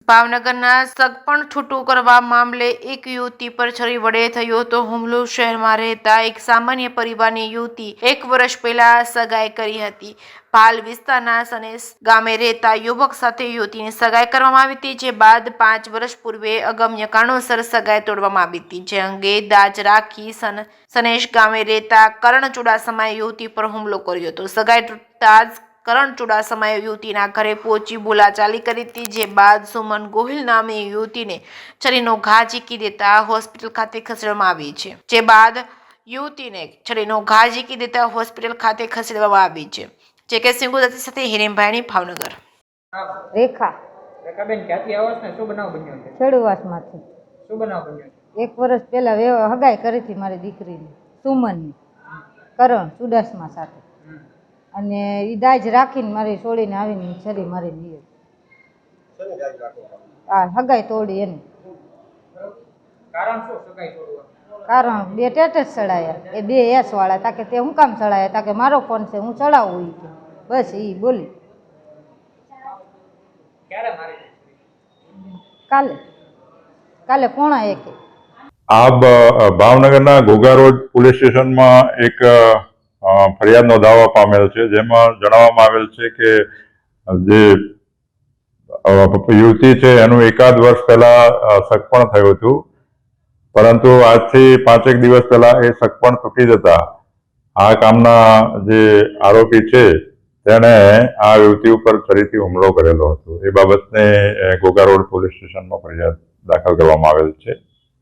ભાવનગરના સગપણ છૂટું કરવા મામલે એક યુવતી પર છરી વડે થયો હતો હુમલો। શહેરમાં રહેતા એક સામાન્ય પરિવારની યુવતી 1 વર્ષ પહેલા સગાઈ કરી હતી। પાલ વિસ્તારના સનેસ ગામે રહેતા યુવક સાથે યુવતીની સગાઈ કરવામાં આવી હતી, જે બાદ 5 વર્ષ પૂર્વે અગમ્ય કારણોસર સગાઈ તોડવામાં આવી હતી। જે અંગે દાજ રાખી સનેશ ગામે રહેતા કરણ ચુડાસમાએ યુવતી પર હુમલો કર્યો હતો। સગાઈ તૂટતા જ કરણ ચુડાસમાએ યુવતીના ઘરે પહોંચી બોલાચાલી કરી હતી, જે બાદ સુમન ગોહિલ નામની યુવતીને છરીનો ઘા ઝીકી દેતા હોસ્પિટલ ખાતે ખસેડવામાં આવી છે। જે બાદ યુવતીને છરીનો ઘા ઝીકી દેતા હોસ્પિટલ ખાતે ખસેડવામાં આવી છે। જે કે સિંગુદતી સાથે હિરેનભાઈની ભાવનગર। રેખાબેન ક્યાંથી આવો છો ને શું બનાવ બન્યો છે? ખેડુવાસમાંથી। શું બનાવ બન્યો છે? 1 વર્ષ પહેલા હગાઈ કરી હતી મારી દીકરીની સુમનની કરણ ચુડાસમા સાથે, અને એ દાજ રાખીને મારી છોડીને આવીને છરી મારી દીએ। હા, હગાઈ તોડી એની। કારણ શું સગાઈ તોડવાનું? કારણ 2 ટેટસ ચડાયા, એ 2 એસ વાળા તાકે તે હું કામ ચડાયા, તાકે મારો ફોન છે હું ચડાવું ઈ કે બસ એ બોલી। ક્યારે મારી? કાલે 1:15। આ ભાવનગરના ઘોઘા રોડ પોલીસ સ્ટેશનમાં એક ફરિયાદ નોંધાવવા પામેલ છે, જેમાં જણાવવામાં આવેલ છે કે જે યુવતી છે એનું 1 વર્ષ પહેલા સગપણ થયું હતું, પરંતુ આજથી 5 દિવસ પહેલા એ સગપણ તૂટી જતા આ કામના જે આરોપી છે તેણે આ યુવતી ઉપર છરીથી હુમલો કરેલો હતો। એ બાબતને ઘોઘા રોડ પોલીસ સ્ટેશનમાં ફરિયાદ દાખલ કરવામાં આવેલ છે।